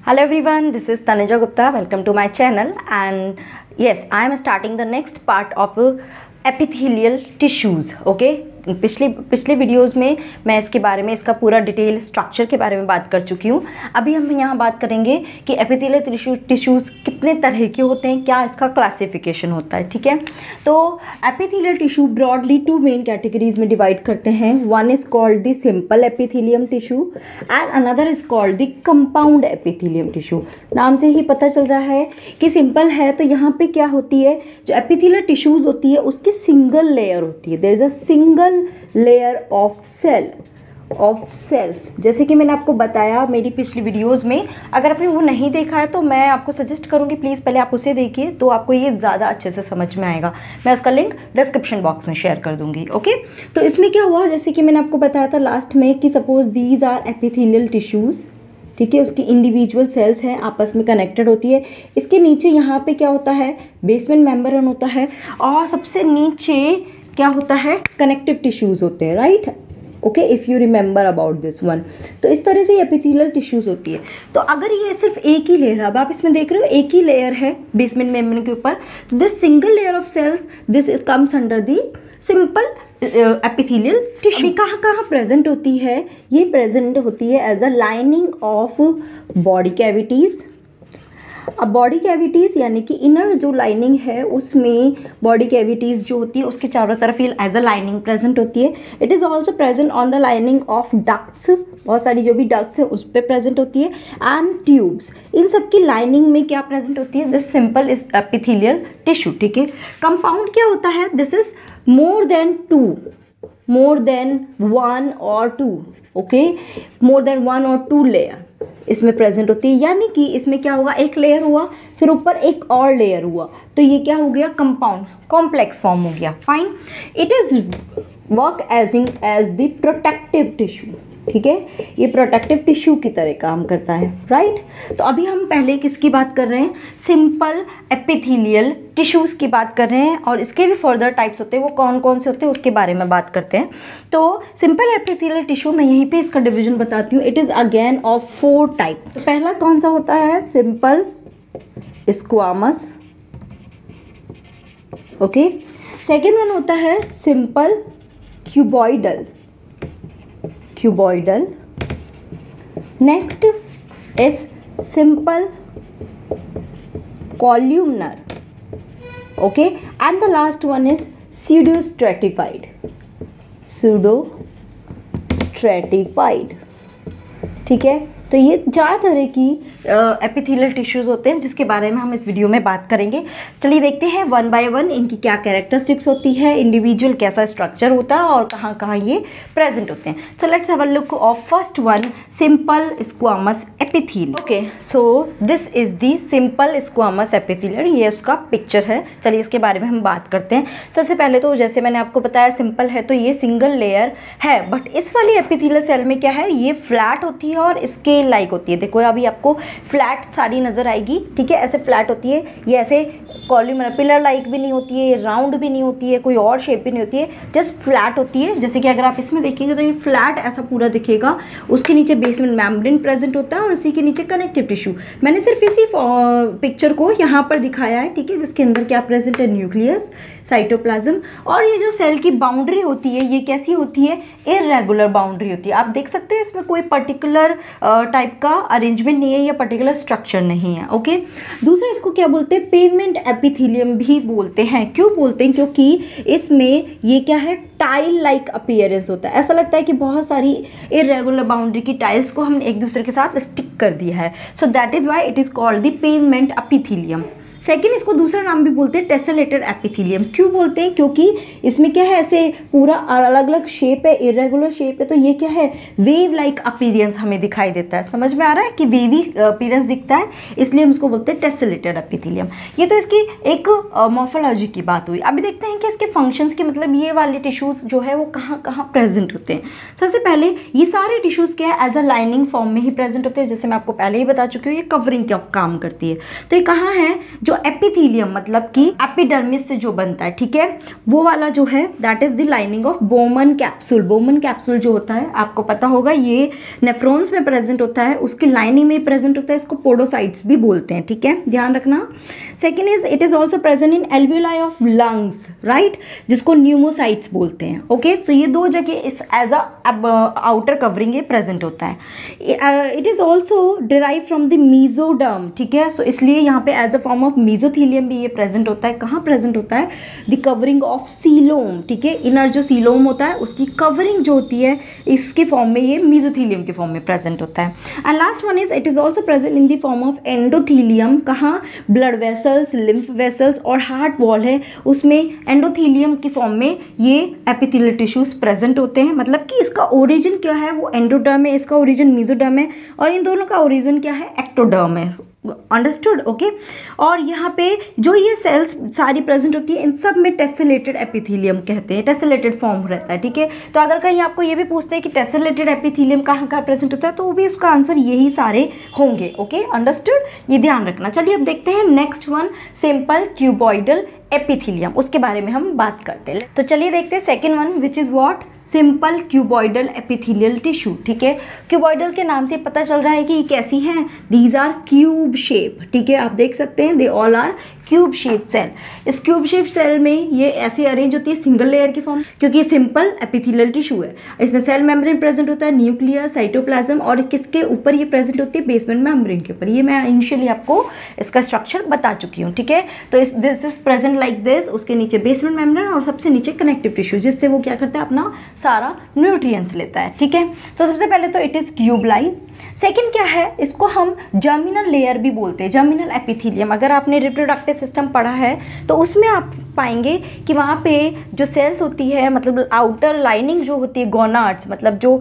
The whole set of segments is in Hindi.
Hello everyone, this is Tanuja Gupta. Welcome to my channel, and yes, I am starting the next part of epithelial tissues. Okay, पिछले वीडियोस में मैं इसके बारे में, इसका पूरा डिटेल स्ट्रक्चर के बारे में बात कर चुकी हूँ। अभी हम यहाँ बात करेंगे कि एपिथेलियल टिश्यूज़ कितने तरह के होते हैं, क्या इसका क्लासिफिकेशन होता है। ठीक है, तो epithelial tissue broadly two main categories में डिवाइड करते हैं। One is called the simple epithelium tissue and another is called the compound epithelium tissue. नाम से ही पता चल रहा है कि सिंपल है, तो यहाँ पे क्या होती है, जो एपिथेलियल टिश्यूज़ होती है उसकी सिंगल लेयर होती है। There is a single layer of cells. जैसे कि मैंने आपको बताया मेरी पिछली वीडियोस में, अगर आपने वो नहीं देखा है तो मैं आपको सजेस्ट करूँगी प्लीज़ पहले आप उसे देखिए, तो आपको ये ज़्यादा अच्छे से समझ में आएगा। मैं उसका लिंक डिस्क्रिप्शन बॉक्स में शेयर कर दूँगी। ओके, तो इसमें क्या हुआ, जैसे कि मैंने आपको बताया था लास्ट में कि suppose these are epithelial tissues. ठीक है, उसकी इंडिविजुअल सेल्स हैं, आपस में कनेक्टेड होती है। इसके नीचे यहाँ पे क्या होता है, बेसमेंट मेम्ब्रेन होता है, और सबसे नीचे क्या होता है, कनेक्टिव टिश्यूज़ होते हैं। Right, okay, if you remember about this one. तो इस तरह से एपिथेलियल टिश्यूज़ होती है। तो अगर ये सिर्फ एक ही लेयर है, अब आप इसमें देख रहे हो एक ही लेयर है बेसमेंट मेम्ब्रेन के ऊपर, तो this single layer of cells this is comes under the simple epithelial tissue. कहाँ कहाँ प्रेजेंट होती है, ये प्रेजेंट होती है as a lining of body cavities. अब बॉडी कैविटीज़ यानी कि इनर जो लाइनिंग है उसमें बॉडी कैविटीज़ जो होती है उसके चारों तरफ ये एज अ लाइनिंग प्रेजेंट होती है। It is also present on the lining of ducts, बहुत सारी जो भी डक्ट्स है उस पर प्रेजेंट होती है, एंड ट्यूब्स। इन सब की लाइनिंग में क्या प्रेजेंट होती है, this simple is epithelial tissue. ठीक है, कंपाउंड क्या होता है, this is more than one और two. Okay, more than one और टू लेयर इसमें प्रेजेंट होती है, यानी कि इसमें क्या होगा, एक लेयर हुआ फिर ऊपर एक और लेयर हुआ, तो ये क्या हो गया, कंपाउंड कॉम्प्लेक्स फॉर्म हो गया। Fine, it is work as the protective tissue. ठीक है, ये प्रोटेक्टिव टिश्यू की तरह काम करता है। राइट, तो अभी हम पहले किसकी बात कर रहे हैं, सिंपल एपिथेलियल टिश्यूज़ की बात कर रहे हैं, और इसके भी फर्दर टाइप्स होते हैं, वो कौन कौन से होते हैं उसके बारे में बात करते हैं। तो सिंपल एपिथेलियल टिश्यू मैं यहीं पे इसका डिवीजन बताती हूँ। It is again of 4 type. तो पहला कौन सा होता है, simple squamous. Okay, second one होता है simple cuboidal. Next is simple columnar. Okay, and the last one is pseudo stratified. ठीक है, तो ये 4 तरह की एपिथेलियल टिश्यूज़ होते हैं जिसके बारे में हम इस वीडियो में बात करेंगे। चलिए देखते हैं वन बाय वन इनकी क्या कैरेक्टरिस्टिक्स होती है, इंडिविजुअल कैसा स्ट्रक्चर होता है और कहाँ कहाँ ये प्रेजेंट होते हैं। So let's have a look of first one, simple squamous epithelium. Okay, so this is the simple squamous epithelium, ये उसका पिक्चर है। चलिए इसके बारे में हम बात करते हैं। सबसे पहले तो जैसे मैंने आपको बताया सिंपल है तो ये सिंगल लेयर है, बट इस वाली एपिथेलियल सेल में क्या है, ये फ्लैट होती है और इसके लाइक होती है। देखो अभी आपको फ्लैट सारी नजर आएगी। ठीक है, ऐसे फ्लैट होती है, ये ऐसे कॉलम पिलर लाइक भी नहीं होती है, राउंड भी नहीं होती है, कोई और शेप भी नहीं होती है, जस्ट फ्लैट होती है। जैसे कि अगर आप इसमें देखेंगे तो ये फ्लैट ऐसा पूरा दिखेगा, उसके नीचे बेसमेंट मेम्ब्रेन प्रेजेंट होता है और इसी के नीचे कनेक्टिव टिश्यू। मैंने सिर्फ इसी पिक्चर को यहाँ पर दिखाया है। ठीक है, जिसके अंदर क्या प्रेजेंट है, न्यूक्लियस, साइटोप्लाज्म, और ये जो सेल की बाउंड्री होती है ये कैसी होती है, इर्रेगुलर बाउंड्री होती है। आप देख सकते हैं इसमें कोई पर्टिकुलर टाइप का अरेंजमेंट नहीं है या पर्टिकुलर स्ट्रक्चर नहीं है। ओके, दूसरा इसको क्या बोलते हैं, पेमेंट एपिथेलियम भी बोलते हैं। क्यों बोलते हैं, क्योंकि इसमें ये क्या है, टाइल लाइक अपीयरेंस होता है। ऐसा लगता है कि बहुत सारी इर्रेगुलर बाउंड्री की टाइल्स को हमने एक दूसरे के साथ स्टिक कर दिया है। So that is why it is called the payment epithelium. Second, इसको दूसरा नाम भी बोलते हैं टेसेलेटेड एपिथेलियम। क्यों बोलते हैं, क्योंकि इसमें क्या है, ऐसे पूरा अलग अलग शेप है, इरेगुलर शेप है, तो ये क्या है, वेव लाइक अपीयरेंस हमें दिखाई देता है। समझ में आ रहा है कि वेवी अपीयरेंस दिखता है, इसलिए हम इसको बोलते हैं टेसेलेटेड एपिथेलियम। ये तो इसकी एक मॉर्फोलॉजी की बात हुई। अभी देखते हैं कि इसके फंक्शंस के, मतलब ये वाले टिश्यूज़ जो है वो कहाँ कहाँ प्रेजेंट होते हैं। सबसे पहले ये सारे टिश्यूज़ क्या है, एज अ लाइनिंग फॉर्म में ही प्रेजेंट होते हैं। जैसे मैं आपको पहले ही बता चुकी हूँ, ये कवरिंग का काम करती है। तो ये कहाँ है, जो जो एपिथेलियम मतलब कि एपिडर्मिस से जो बनता है, ठीक है, वो वाला जो है that is the lining of Bowman capsule. Bowman capsule जो होता है आपको पता होगा ये नेफ्रॉन्स में प्रेजेंट होता है, उसकी लाइनिंग में प्रेजेंट होता है, इसको पोडोसाइट्स भी बोलते हैं, ठीक है, ध्यान रखना। Second is it is also present in alveoli of lungs, right, जिसको न्यूमोसाइट्स बोलते हैं। ओके, तो ये दो जगह is as a outer covering ये प्रेजेंट होता है। It is also derive from the mesoderm, ठीक है, सो इसलिए यहाँ पे as a form of mesothelium भी ये प्रेजेंट होता है। कहाँ प्रेजेंट होता है? द कवरिंग ऑफ सीलोम, ठीक है, इनर जो सीलोम होता है उसकी कवरिंग जो होती है इसके फॉर्म में ये मीजोथीलियम के फॉर्म में प्रेजेंट होता है। And last one is it is also present in the form of endothelium. कहाँ? ब्लड वेसल्स, लिम्फ वेसल्स और हार्ट वॉल है उसमें एंडोथीलियम की फॉर्म में ये एपिथेलियल टिश्यूज प्रेजेंट होते हैं। मतलब कि इसका ओरिजिन क्या है? वो एंडोडर्म है, इसका ओरिजिन मीजोडर्म है, और इन दोनों का ओरिजिन क्या है? एक्टोडर्म है। अंडरस्टूड? ओके, और यहाँ पे जो ये सेल्स सारी प्रेजेंट होती है इन सब में टेसेलेटेड एपिथेलियम कहते हैं, टेसेलेटेड फॉर्म रहता है, ठीक है। तो अगर कहीं आपको ये भी पूछते हैं कि टेसेलेटेड एपिथेलियम कहाँ कहाँ प्रेजेंट होता है, तो वो भी उसका आंसर यही सारे होंगे। ओके, अंडरस्टूड, ये ध्यान रखना। चलिए अब देखते हैं next one, simple cuboidal epithelium, उसके बारे में हम बात करते हैं। तो चलिए देखते हैं second one which is what? Simple cuboidal epithelial tissue, ठीक है। क्यूबॉइडल के नाम से पता चल रहा है कि ये कैसी हैं? दीज आर क्यूब शेप, ठीक है, आप देख सकते हैं they all are cube shape cell. इस क्यूब शेप सेल में ये ऐसे अरेंज होती है सिंगल लेयर की फॉर्म, क्योंकि ये सिंपल एपिथेलियल टिश्यू है। इसमें सेल मेम्ब्रेन प्रेजेंट होता है, न्यूक्लियस, साइटोप्लाज्म, और किसके ऊपर ये प्रेजेंट होती है? बेसमेंट मेम्ब्रेन के ऊपर। ये मैं इनिशियली आपको इसका स्ट्रक्चर बता चुकी हूँ, ठीक है। तो this is present like this, उसके नीचे बेसमेंट मेम्ब्रेन और सबसे नीचे कनेक्टिव टिश्यू, जिससे वो क्या करता है? अपना सारा न्यूट्रिएंट्स लेता है, ठीक है। तो सबसे पहले तो इट इज क्यूब-लाइक। सेकेंड क्या है? इसको हम जर्मिनल लेयर भी बोलते हैं, जर्मिनल एपिथेलियम। अगर आपने रिप्रोडक्टिव सिस्टम पढ़ा है तो उसमें आप पाएंगे कि वहाँ पे जो सेल्स होती है, मतलब आउटर लाइनिंग जो होती है, गोनाड्स, मतलब जो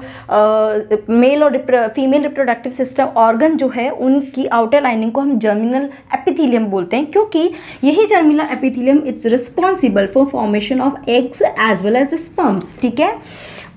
मेल और फीमेल रिप्रोडक्टिव सिस्टम ऑर्गन जो है उनकी आउटर लाइनिंग को हम जर्मिनल एपिथेलियम बोलते हैं, क्योंकि यही germinal epithelium it's responsible for formation of eggs as well as sperms, ठीक है,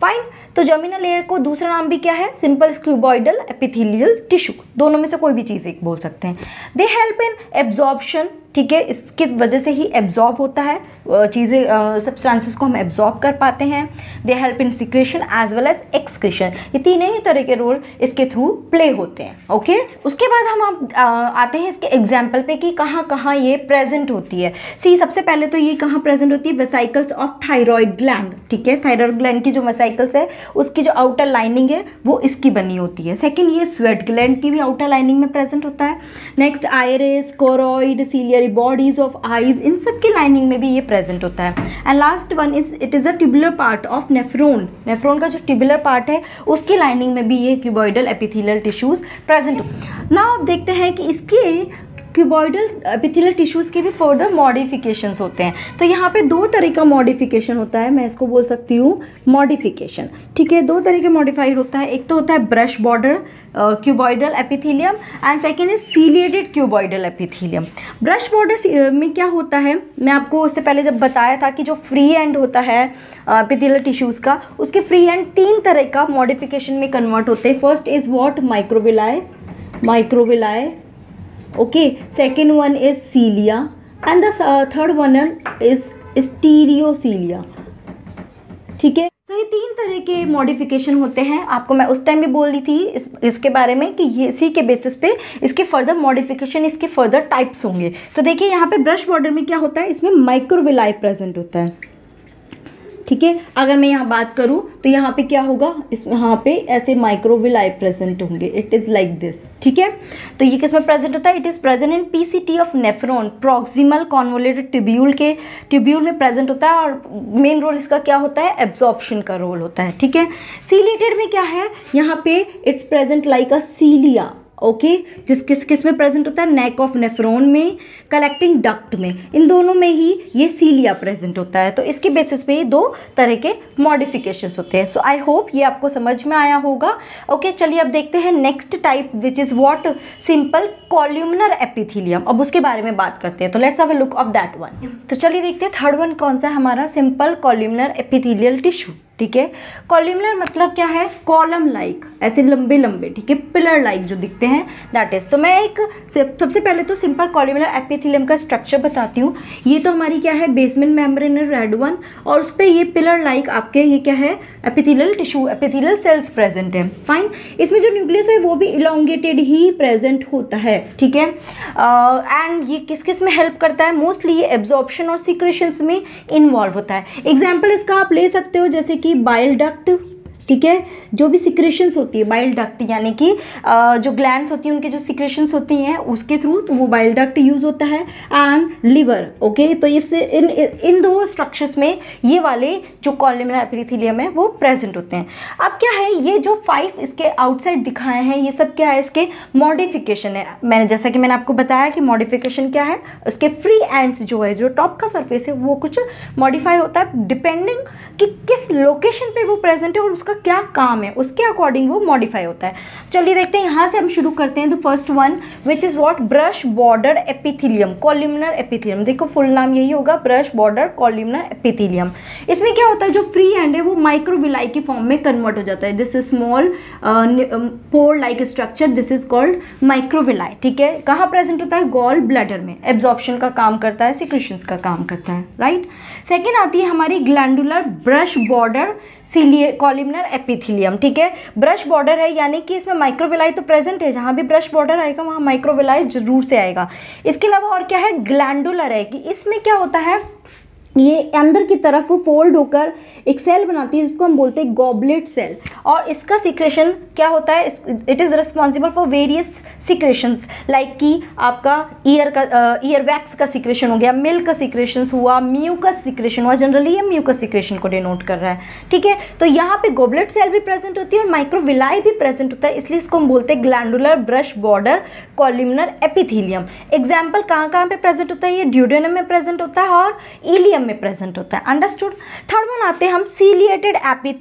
फाइन। तो जर्मिनल लेयर को दूसरा नाम भी क्या है? सिंपल क्यूबॉइडल एपिथेलियल टिश्यू, दोनों में से कोई भी चीज़ एक बोल सकते हैं। दे हेल्प इन एब्जॉर्प्शन, ठीक है, इसकी वजह से ही एब्जॉर्ब होता है चीज़ें, सब्सटेंसेस को हम एब्जॉर्ब कर पाते हैं। They help in secretion as well as excretion, ये तीनों ही तरह के रोल इसके थ्रू प्ले होते हैं। ओके, उसके बाद हम आते हैं इसके एग्जाम्पल पे कि कहाँ कहाँ ये प्रेजेंट होती है। सी, सबसे पहले तो ये कहाँ प्रेजेंट होती है? वेसाइकल्स ऑफ थायराइड ग्लैंड, ठीक है, थायराइड ग्लैंड की जो वेसाइकल्स है उसकी जो आउटर लाइनिंग है वो इसकी बनी होती है। सेकेंड, ये स्वेट ग्लैंड की भी आउटर लाइनिंग में प्रेजेंट होता है। Next, iris, choroid, ciliary bodies of eyes, इन सब की लाइनिंग में भी ये प्रेजेंट होता है। And last one is it is a tubular part of nephron, nephron का जो ट्यूबुलर पार्ट है उसकी लाइनिंग में भी ये क्यूबॉइडल एपिथेलियल टिश्यूज प्रेजेंट होते हैं। नाउ अब देखते हैं कि इसके क्यूबॉइडल एपिथेलियल टिश्यूज़ के भी फर्दर मॉडिफिकेशंस होते हैं। तो यहाँ पे दो तरह का मॉडिफिकेशन होता है, मैं इसको बोल सकती हूँ मॉडिफिकेशन, ठीक है, दो तरह के मॉडिफाइड होता है। एक तो होता है brush border cuboidal epithelium and second is ciliated cuboidal epithelium. Brush border में क्या होता है? मैं आपको उससे पहले जब बताया था कि जो फ्री एंड होता है एपिथेलियल टिश्यूज़ का, उसके फ्री एंड तीन तरह का मॉडिफिकेशन में कन्वर्ट होते हैं। First is what? Microvilli, microvilli, okay, second one is cilia and the third one is stereocilia, ठीक है। तो ये तीन तरह के मॉडिफिकेशन होते हैं, आपको मैं उस टाइम भी बोल रही थी इसके बारे में कि ये इसी के बेसिस पे इसके फर्दर मॉडिफिकेशन, इसके फर्दर टाइप्स होंगे। तो देखिए यहाँ पे ब्रश बॉर्डर में क्या होता है? इसमें माइक्रोविलाई प्रेजेंट होता है, ठीक है। अगर मैं यहाँ बात करूँ तो यहाँ पे क्या होगा? इसमें यहाँ पे ऐसे माइक्रोविलाई प्रेजेंट होंगे, इट इज़ लाइक दिस, ठीक है। तो ये किस में प्रेजेंट होता है? It is present in PCT of nephron, proximal convoluted tubule के ट्यूब्यूल में प्रेजेंट होता है, और मेन रोल इसका क्या होता है? एब्जॉर्प्शन का रोल होता है, ठीक है। सीलिएटेड में क्या है? यहाँ पे it's present like a cilia, okay, किस में प्रेजेंट होता है? नेक ऑफ नेफ्रॉन में, कलेक्टिंग डक्ट में, इन दोनों में ही ये सीलिया प्रेजेंट होता है। तो इसके बेसिस पे दो तरह के मॉडिफिकेशंस होते हैं। सो आई होप ये आपको समझ में आया होगा। ओके, चलिए अब देखते हैं next type which is what? Simple columnar epithelium. अब उसके बारे में बात करते हैं, तो let's have a look of that one. तो चलिए देखते हैं थर्ड वन कौन सा है हमारा? सिंपल कॉल्यूमनर एपिथेलियल टिश्यू, ठीक है। कॉलमनर मतलब क्या है, कॉलम लाइक, ऐसे लंबे लंबे, ठीक है, पिलर लाइक जो दिखते हैं, दैट इज। तो मैं एक सबसे पहले तो सिंपल कॉलमनर एपिथेलियम का स्ट्रक्चर बताती हूँ। ये तो हमारी क्या है, बेसमेंट मेम्ब्रेन रेड वन, और उस पर ये पिलर लाइक आपके ये क्या है, epithelial tissue, epithelial cells present है। फाइन। इसमें जो न्यूक्लियस है वो भी इलोंगेटेड ही प्रेजेंट होता है, ठीक है। एंड ये किस किस में हेल्प करता है, मोस्टली ये एब्जॉर्प्शन और सिक्रेशंस में इन्वॉल्व होता है। एग्जाम्पल इसका आप ले सकते हो जैसे कि बाइल डक्ट, ठीक है, जो भी सिक्रेशंस होती है, बाइल डक्ट यानी कि जो ग्लैंड्स होती हैं उनकी जो सिक्रेशंस होती हैं उसके थ्रू, तो वो बाइल डक्ट यूज़ होता है। एंड लिवर, ओके, तो इससे इन दो स्ट्रक्चर्स में ये वाले जो कॉलमनर एपिथेलियम है वो प्रेजेंट होते हैं। अब क्या है, ये जो 5 इसके आउटसाइड दिखाए हैं ये सब क्या है, इसके मॉडिफिकेशन है। मैंने जैसा कि मैंने आपको बताया कि मॉडिफिकेशन क्या है, उसके फ्री एंड्स जो है, जो टॉप का सरफेस है वो कुछ मॉडिफाई होता है डिपेंडिंग कि किस लोकेशन पे वो प्रेजेंट है और उसका क्या काम है, उसके अकॉर्डिंग वो मॉडिफाई होता है। चलिए देखते हैं, यहाँ से हम शुरू करते हैं। The first one which is what, brush border epithelium, columnar epithelium. देखो फुल नाम यही होगा, ब्रश बॉर्डर कॉलमनर एपिथेलियम। इसमें क्या होता है, जो फ्री एंड है वो माइक्रोविलाई की फॉर्म में कन्वर्ट हो जाता है। This is small pore like structure, this is called microvilli, ठीक है। कहाँ प्रेजेंट होता है, गॉल ब्लैडर में, एब्जॉर्प्शन का काम करता है, सिक्रेशंस का काम करता है, राइट। सेकेंड आती है हमारी glandular brush border columnar epithelium, ठीक है। ब्रश बॉर्डर है यानी कि इसमें माइक्रोविलाई तो प्रेजेंट है, जहाँ भी ब्रश बॉर्डर आएगा वहाँ माइक्रोविलाई जरूर से आएगा। इसके अलावा और क्या है, ग्लैंडुलर है कि इसमें क्या होता है, ये अंदर की तरफ फोल्ड होकर एक सेल बनाती है जिसको हम बोलते हैं गॉबलेट सेल, और इसका सिक्रेशन क्या होता है, it is responsible for various secretions, like कि आपका ईयर वैक्स का सिक्रेशन हो गया, मिल्क का सिक्रेशन हुआ, म्यूकस सिक्रेशन हुआ, जनरली ये म्यूकस सिक्रेशन को डिनोट कर रहा है, ठीक है। तो यहाँ पे गॉबलेट सेल भी प्रेजेंट होती है और माइक्रोविलाई भी प्रेजेंट होता है, इसलिए इसको हम बोलते हैं glandular brush border columnar epithelium. Example कहाँ कहाँ पे प्रेजेंट होता है, ये ड्यूडेनम में प्रेजेंट होता है और इलियम में प्रेजेंट होता है, अंडरस्टूड। थर्ड वन आते हैं हम, सीलिएटेड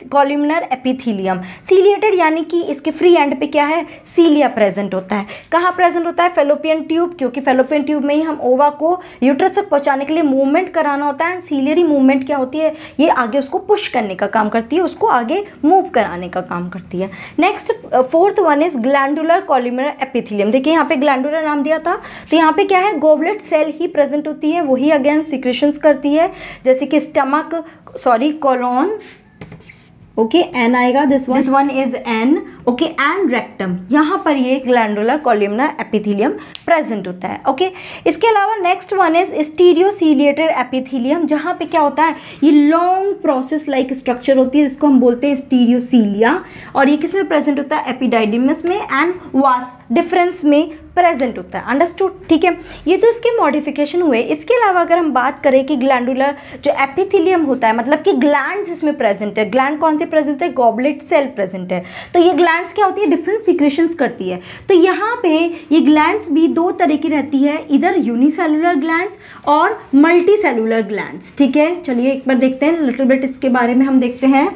कॉलमनर एपिथेलियम। सीलिएटेड यानी कि इसके फ्री एंड पे क्या है, सीलिया प्रेजेंट होता है। कहाँ प्रेजेंट होता है, फेलोपियन ट्यूब, क्योंकि फेलोपियन ट्यूब में ही हम ओवा को यूट्रस तक पहुंचाने के लिए मूवमेंट कराना होता है। एंड सीलियरी मूवमेंट क्या होती है, ये आगे उसको पुश करने का काम करती है, उसको आगे मूव कराने का काम करती है। Next fourth one is glandular columnar epithelium. देखिए यहाँ पे ग्लैंडुलर नाम दिया था, तो यहाँ पे क्या है, गॉबलेट सेल ही प्रेजेंट होती है, वही अगेन सिक्रेशंस करती है, जैसे कि stomach, sorry colon, okay, N आएगा, this one is N, okay, and rectum, यहाँ पर ये ग्लैंडुलर कॉलमनर एपिथेलियम प्रेजेंट होता है, ओके। इसके अलावा नेक्स्ट वन इज स्टीरियोसीलिएटेड एपिथेलियम, जहाँ पे क्या होता है, ये लॉन्ग प्रोसेस लाइक स्ट्रक्चर होती है जिसको हम बोलते हैं स्टीरियोसीलिया, और ये किस में प्रेजेंट होता है, एपिडाइडिमस में एंड वास डिफरेंस में प्रेजेंट होता है, अंडरस्टूड, ठीक है। ये तो इसके मॉडिफिकेशन हुए। इसके अलावा अगर हम बात करें कि ग्लैंडुलर जो एपिथेलियम होता है, मतलब कि ग्लैंड्स इसमें प्रेजेंट है, ग्लैंड कौन से प्रेजेंट है, गॉबलेट सेल प्रेजेंट है, तो ये ग्लैंड्स क्या होती है, डिफरेंट सिक्रेशंस करती है। तो यहाँ पे ये ग्लैंड्स भी दो तरह की रहती है, इधर यूनिसेलुलर ग्लैंड्स और मल्टी सेलुलर ग्लैंड्स, ठीक है। चलिए एक बार देखते हैं लिटिल बिट, इसके बारे में हम देखते हैं।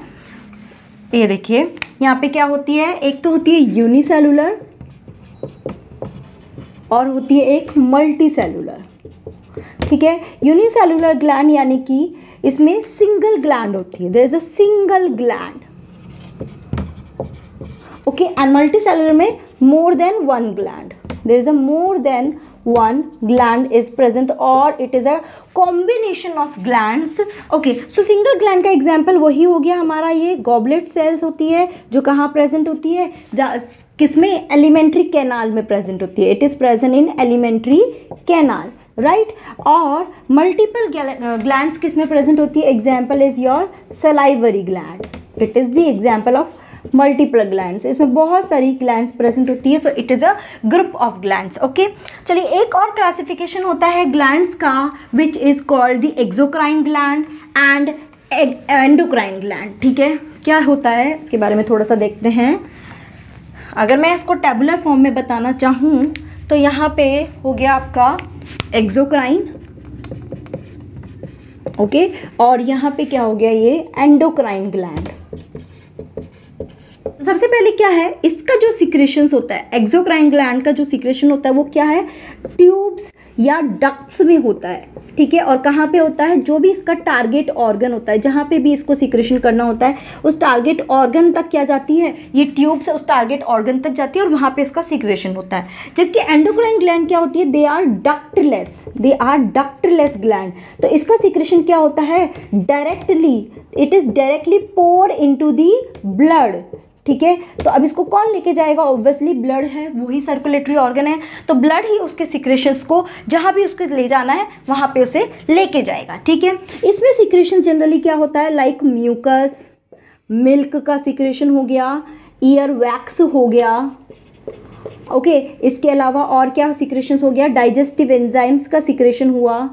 ये देखिए यहाँ पे क्या होती है, एक तो होती है यूनिसेलुलर और होती है एक मल्टी सेलुलर, ठीक है। यूनिसेलुलर ग्लैंड यानी कि इसमें सिंगल ग्लैंड होती है, there is a single gland, okay, and multicellular में more than one gland, there is a more than one gland is present or it is a combination of glands, okay। so single gland का example वही हो गया हमारा, ये goblet cells होती है जो कहाँ प्रेजेंट होती है, किसमें, एलिमेंट्री कैनाल में प्रेजेंट होती है, it is present in alimentary canal, right. और मल्टीपल ग्लैंड्स किस में प्रेजेंट होती है, example is your salivary gland, it is the example of multiple glands, इसमें बहुत सारी ग्लैंड्स प्रेजेंट होती है, so it is a group of glands, okay. चलिए एक और क्लासिफिकेशन होता है ग्लैंड्स का, which is called the exocrine gland and endocrine gland, ठीक है। क्या होता है इसके बारे में थोड़ा सा देखते हैं। अगर मैं इसको टेबुलर फॉर्म में बताना चाहूँ तो यहाँ पे हो गया आपका एक्सोक्राइन, ओके, और यहाँ पे क्या हो गया, ये एंडोक्राइन ग्लैंड, सबसे पहले क्या है, इसका जो सिक्रेशंस होता है, एक्सोक्राइन ग्लैंड का जो सिक्रेशन होता है वो क्या है, ट्यूब्स या डक्ट्स में होता है, ठीक है। और कहाँ पे होता है, जो भी इसका टारगेट ऑर्गन होता है, जहाँ पे भी इसको सिक्रेशन करना होता है, उस टारगेट ऑर्गन तक क्या जाती है, ये ट्यूब से उस टारगेट ऑर्गन तक जाती है और वहाँ पे इसका सिक्रेशन होता है। जबकि एंडोक्राइन ग्लैंड क्या होती है, दे आर डक्टलेस ग्लैंड। तो इसका सिक्रेशन क्या होता है, directly, it is directly pour into the blood, ठीक है। तो अब इसको कौन लेके जाएगा, ऑब्वियसली ब्लड है, वही सर्कुलेटरी ऑर्गन है, तो ब्लड ही उसके सिक्रेशंस को जहाँ भी उसको ले जाना है वहाँ पे उसे लेके जाएगा, ठीक है। इसमें सिक्रेशन जनरली क्या होता है, लाइक म्यूकस, मिल्क का सिक्रेशन हो गया, ईयर वैक्स हो गया, ओके। इसके अलावा और क्या सिक्रेशंस हो गया, डाइजेस्टिव एंजाइम्स का सिक्रेशन हुआ,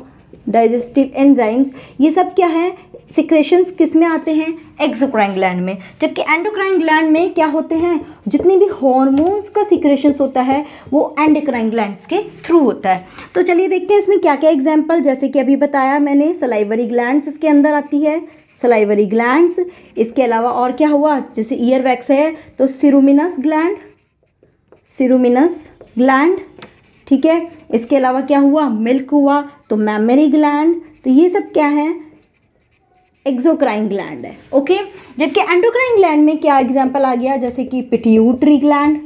डाइजेस्टिव एंजाइम्स, ये सब क्या है, सिक्रेशंस किस में आते हैं, एक्सोक्राइन ग्लैंड में। जबकि एंडोक्राइन ग्लैंड में क्या होते हैं, जितने भी हॉर्मोन्स का सिक्रेशंस होता है वो एंडोक्राइन ग्लैंड्स के थ्रू होता है। तो चलिए देखते हैं इसमें क्या क्या एग्जाम्पल, जैसे कि अभी बताया मैंने, सलाइवरी ग्लैंड्स इसके अंदर आती है, सलाइवरी ग्लैंड्स। इसके अलावा और क्या हुआ, जैसे ईयर वैक्स है तो सिरुमिनस ग्लैंड, ठीक है। इसके अलावा क्या हुआ, मिल्क हुआ तो मैमरी ग्लैंड। तो ये सब क्या है, एक्सोक्राइन ग्लैंड है, ओके। जबकि एंडोक्राइन ग्लैंड में क्या एग्जांपल आ गया, जैसे कि पिट्यूटरी ग्लैंड,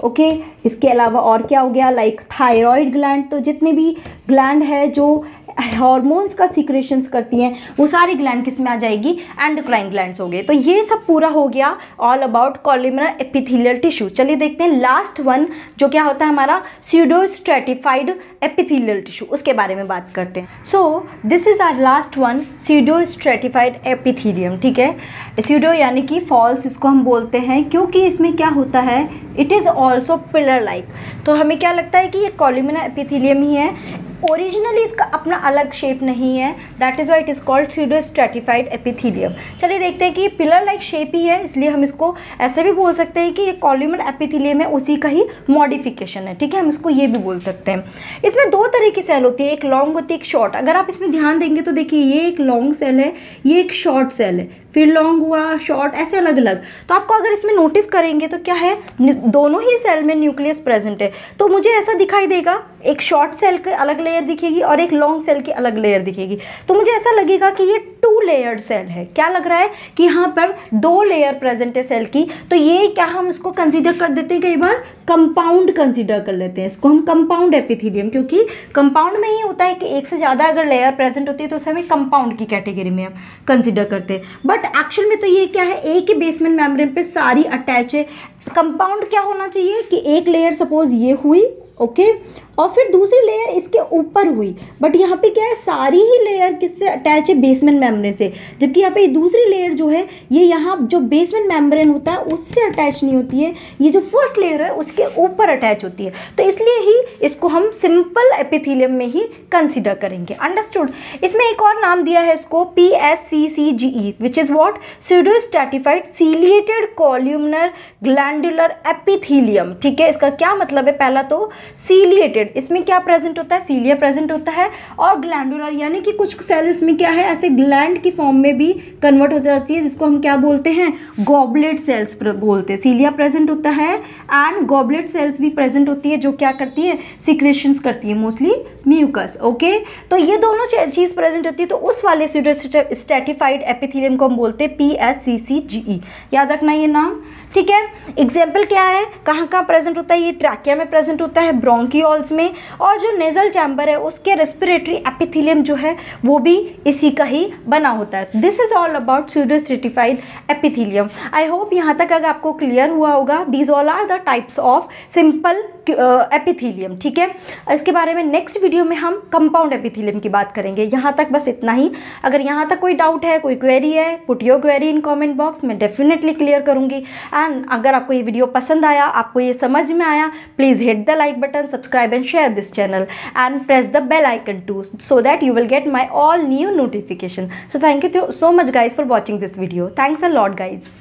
ओके। इसके अलावा और क्या हो गया, लाइक थायराइड ग्लैंड। तो जितने भी ग्लैंड है जो हार्मोन्स का सिक्रेशंस करती हैं वो सारी ग्लैंड किस में आ जाएगी, एंडोक्राइन ग्लैंड्स हो गए। तो ये सब पूरा हो गया all about columnar epithelial tissue. चलिए देखते हैं लास्ट वन जो क्या होता है हमारा, स्यूडो स्ट्रेटिफाइड एपिथेलियल टिश्यू, उसके बारे में बात करते हैं। So this is our last one, pseudo stratified epithelium, ठीक है। स्यूडो यानी कि फॉल्स इसको हम बोलते हैं, क्योंकि इसमें क्या होता है, it is also pillar like. तो हमें क्या लगता है कि ये कॉलमनार एपिथेलियम ही है, ओरिजिनली इसका अपना अलग शेप नहीं है, that is why it is called pseudo stratified epithelium. चलिए देखते हैं कि ये पिलर लाइक शेप ही है, इसलिए हम इसको ऐसे भी बोल सकते हैं कि ये कॉलमनार एपिथेलियम है, उसी का ही मॉडिफिकेशन है, ठीक है। हम इसको ये भी बोल सकते हैं। इसमें दो तरह की सेल होती है, एक लॉन्ग होती है, एक शॉर्ट। अगर आप इसमें ध्यान देंगे तो देखिए ये एक लॉन्ग सेल है, ये एक शॉर्ट सेल है, फिर लॉन्ग हुआ, शॉर्ट, ऐसे अलग अलग। तो आपको अगर इसमें नोटिस करेंगे तो क्या है, दोनों ही सेल में न्यूक्लियस प्रेजेंट है। तो मुझे ऐसा दिखाई देगा, एक शॉर्ट सेल की अलग लेयर दिखेगी और एक लॉन्ग सेल की अलग लेयर दिखेगी। तो मुझे ऐसा लगेगा कि ये 2 लेयर्ड सेल है। क्या लग रहा है कि यहाँ पर 2 लेयर प्रेजेंट है सेल की। तो ये क्या हम इसको कंसीडर कर देते हैं, कई बार कंपाउंड कंसीडर कर लेते हैं इसको हम, कंपाउंड एपिथेलियम, क्योंकि कंपाउंड में ही होता है कि एक से ज़्यादा अगर लेयर प्रेजेंट होती है तो उसे हमें कंपाउंड की कैटेगरी में हम कंसीडर करते हैं। बट एक्चुअल में तो ये क्या है, एक ही बेसमेंट मेम्ब्रेन पे सारी अटैच है। कंपाउंड क्या होना चाहिए कि एक लेयर सपोज ये हुई, ओके, और फिर दूसरी लेयर इसके ऊपर हुई। बट यहाँ पे क्या है, सारी ही लेयर किससे अटैच है, बेसमेंट मेम्ब्रेन से। जबकि यहाँ पे दूसरी लेयर जो है ये यहाँ जो बेसमेंट मेम्ब्रेन होता है उससे अटैच नहीं होती है, ये जो फर्स्ट लेयर है उसके ऊपर अटैच होती है। तो इसलिए ही इसको हम सिंपल एपिथेलियम में ही कंसिडर करेंगे, अंडरस्टूड। इसमें एक और नाम दिया है इसको, PSCCGE, which is what, pseudo stratified ciliated columnar glandular epithelium, ठीक है। इसका क्या मतलब है, पहला तो सीलिएटेड, इसमें क्या प्रेजेंट होता है, सीलिया प्रेजेंट होता है, और ग्लैंडुलर यानी कि कुछ सेल इसमें क्या है, ऐसे ग्लैंड की फॉर्म में भी कन्वर्ट हो जाती है, जिसको हम क्या बोलते हैं, गॉबलेट सेल्स बोलते हैं। सीलिया प्रेजेंट होता है एंड गॉबलेट सेल्स भी प्रेजेंट होती है, जो क्या करती है, सिक्रेशंस करती है, मोस्टली म्यूकस, ओके। तो ये दोनों चीज़ प्रेजेंट होती है, तो उस वाले स्यूडो स्ट्रेटिफाइड एपिथेलियम को हम बोलते हैं PSCCGE, याद रखना ये नाम, ठीक है। एग्जाम्पल क्या है, कहाँ कहाँ प्रेजेंट होता है, ये ट्रैकिया में प्रेजेंट होता है, ब्रोंकियोल्स में, और जो नेजल चैम्बर है उसके रेस्पिरेटरी एपिथेलियम जो है वो भी इसी का ही बना होता है। This is all about pseudo stratified epithelium. I hope यहाँ तक अगर आपको क्लियर हुआ होगा। These all are the types of simple epithelium, ठीक है। इसके बारे में नेक्स्ट वीडियो में हम कंपाउंड एपिथेलियम की बात करेंगे। यहाँ तक बस इतना ही। अगर यहाँ तक कोई डाउट है, कोई क्वेरी है, put your query in comment box, मैं डेफिनेटली क्लियर करूँगी। एंड अगर आपको ये वीडियो पसंद आया, आपको ये समझ में आया, please hit the like button, subscribe and share this channel and press the bell icon too, so that you will get my all new notification. So thank you so much guys for watching this video. Thanks a lot guys.